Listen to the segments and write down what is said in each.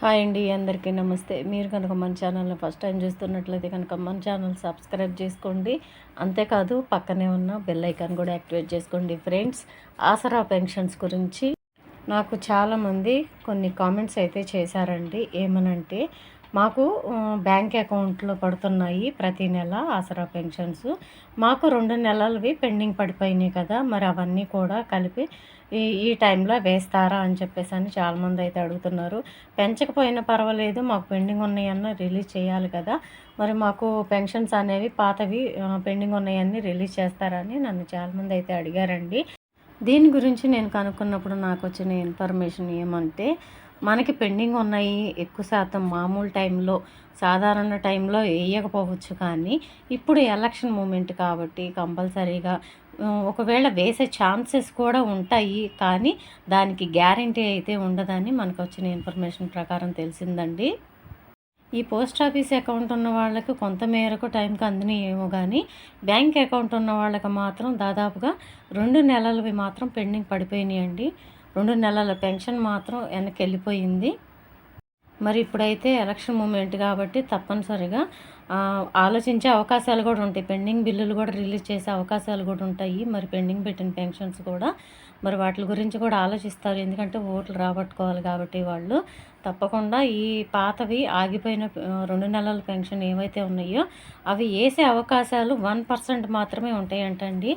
Hi అండి, అందరికీ నమస్తే. మీరు కనుక మన ఛానల్ని ఫస్ట్ టైం చూస్తున్నట్లయితే కనుక మన ఛానల్ సబ్స్క్రైబ్ చేసుకోండి. అంతేకాదు పక్కనే ఉన్న బెల్ ఐకాన్ కూడా యాక్టివేట్ చేసుకోండి. ఫ్రెండ్స్, ఆసరా పెన్షన్స్ గురించి నాకు చాలామంది కొన్ని కామెంట్స్ అయితే చేశారండి. ఏమనంటే మాకు బ్యాంక్ అకౌంట్లో పడుతున్నాయి ప్రతి నెల ఆసరా పెన్షన్స్. మాకు 2 నెలలవి పెండింగ్ పడిపోయినాయి కదా, మరి అవన్నీ కూడా కలిపి ఈ టైంలో వేస్తారా అని చెప్పేసి చాలామంది అయితే అడుగుతున్నారు. పెంచకపోయినా పర్వాలేదు, మాకు పెండింగ్ ఉన్నాయన్న రిలీజ్ చేయాలి కదా, మరి మాకు పెన్షన్స్ అనేవి పాతవి పెండింగ్ ఉన్నాయన్నీ రిలీజ్ చేస్తారని నన్ను చాలామంది అయితే అడిగారండి. దీని గురించి నేను కనుక్కున్నప్పుడు నాకు వచ్చిన ఇన్ఫర్మేషన్ ఏమంటే, మనకి పెండింగ్ ఉన్నాయి ఎక్కువ శాతం మామూలు టైంలో, సాధారణ టైంలో వేయకపోవచ్చు, కానీ ఇప్పుడు ఎలక్షన్ మూమెంట్ కాబట్టి కంపల్సరీగా ఒకవేళ వేసే ఛాన్సెస్ కూడా ఉంటాయి, కానీ దానికి గ్యారంటీ అయితే ఉండదని మనకు వచ్చిన ఇన్ఫర్మేషన్ ప్రకారం తెలిసిందండి. ఈ పోస్ట్ ఆఫీస్ అకౌంట్ ఉన్న వాళ్ళకి కొంత మేరకు టైంకి అందినాయేమో, కానీ బ్యాంక్ అకౌంట్ ఉన్న వాళ్ళకి మాత్రం దాదాపుగా 2 నెలలవి మాత్రం పెండింగ్ పడిపోయినాయండి. 2 నెలల పెన్షన్ మాత్రం వెనక్కి వెళ్ళిపోయింది. మరి ఇప్పుడైతే ఎలక్షన్ మూమెంట్ కాబట్టి తప్పనిసరిగా ఆలోచించే అవకాశాలు కూడా ఉంటాయి. పెండింగ్ బిల్లులు కూడా రిలీజ్ చేసే అవకాశాలు కూడా ఉంటాయి. మరి పెండింగ్ పెట్టిన పెన్షన్స్ కూడా మరి వాటి గురించి కూడా ఆలోచిస్తారు. ఎందుకంటే ఓట్లు రాబట్టుకోవాలి కాబట్టి వాళ్ళు తప్పకుండా ఈ పాతవి ఆగిపోయిన 2 నెలల పెన్షన్ ఏవైతే ఉన్నాయో అవి వేసే అవకాశాలు 1% మాత్రమే ఉంటాయంటండి.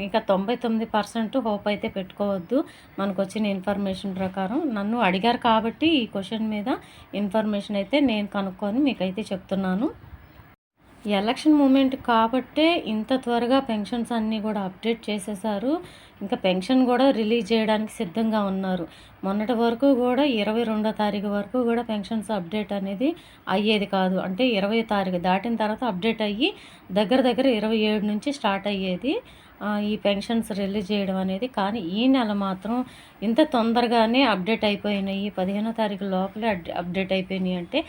ఇంకా 99% హోప్ అయితే పెట్టుకోవద్దు. మనకు వచ్చిన ఇన్ఫర్మేషన్ ప్రకారం నన్ను అడిగారు కాబట్టి ఈ క్వశ్చన్ మీద ఇన్ఫర్మేషన్ అయితే నేను కనుక్కొని మీకైతే చెప్తున్నాను. ఎలక్షన్ మూమెంట్ కాబట్టే ఇంత త్వరగా పెన్షన్స్ అన్నీ కూడా అప్డేట్ చేసేసారు. ఇంకా పెన్షన్ కూడా రిలీజ్ చేయడానికి సిద్ధంగా ఉన్నారు. మొన్నటి వరకు కూడా 22వ తారీఖు వరకు కూడా పెన్షన్స్ అప్డేట్ అనేది అయ్యేది కాదు. అంటే 20వ తారీఖు దాటిన తర్వాత అప్డేట్ అయ్యి దగ్గర 27 నుంచి స్టార్ట్ అయ్యేది ఈ పెన్షన్స్ రిలీజ్ చేయడం అనేది. కానీ ఈ నెల మాత్రం ఇంత తొందరగానే అప్డేట్ అయిపోయినాయి. 15వ తారీఖు లోపలే అప్డేట్ అయిపోయినాయి అంటే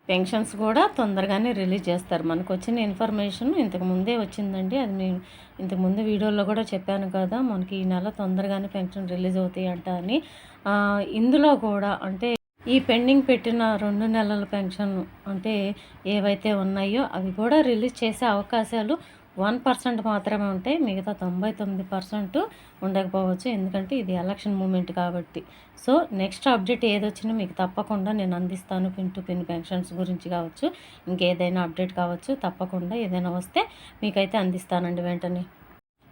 పెన్షన్స్ కూడా తొందరగానే రిలీజ్ చేస్తారు. మనకు వచ్చిన ఇన్ఫర్మేషన్ ఇంతకుముందే వచ్చిందండి. అది నేను ఇంతకుముందు వీడియోలో కూడా చెప్పాను కదా, మనకి ఈ నెల తొందరగానే పెన్షన్ రిలీజ్ అవుతాయి అంట అని. ఇందులో కూడా అంటే ఈ పెండింగ్ పెట్టిన 2 నెలల పెన్షన్ అంటే ఏవైతే ఉన్నాయో అవి కూడా రిలీజ్ చేసే అవకాశాలు 1% మాత్రమే ఉంటాయి. మిగతా 99% ఉండకపోవచ్చు. ఎందుకంటే ఇది ఎలక్షన్ మూమెంట్ కాబట్టి. సో నెక్స్ట్ అప్డేట్ ఏదొచ్చినా మీకు తప్పకుండా నేను అందిస్తాను. పిన్ టు పిన్ పెన్షన్స్ గురించి కావచ్చు, ఇంకేదైనా అప్డేట్ కావచ్చు, తప్పకుండా ఏదైనా వస్తే మీకైతే అందిస్తానండి వెంటనే.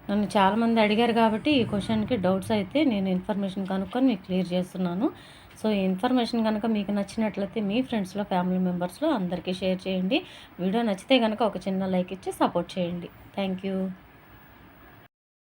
నన్ను చాలామంది అడిగారు కాబట్టి ఈ క్వశ్చన్కి డౌట్స్ అయితే నేను ఇన్ఫర్మేషన్ కనుక్కొని మీకు క్లియర్ చేస్తున్నాను. సో ఈ ఇన్ఫర్మేషన్ కనుక మీకు నచ్చినట్లయితే మీ ఫ్రెండ్స్లో, ఫ్యామిలీ మెంబర్స్లో అందరికీ షేర్ చేయండి. వీడియో నచ్చితే కనుక ఒక చిన్న లైక్ ఇచ్చి సపోర్ట్ చేయండి. Thank you.